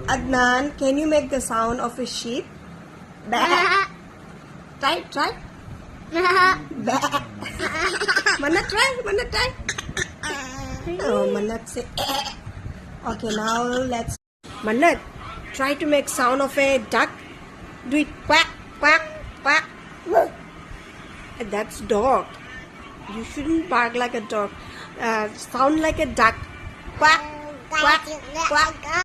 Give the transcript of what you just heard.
Adnan, can you make the sound of a sheep? Bah. Try. Bah. Manat, try. Oh, Manat say. Okay, now let's. Manat, try to make sound of a duck. Do it quack, quack, quack. That's dog. You shouldn't bark like a dog. Sound like a duck. Quack, quack, quack.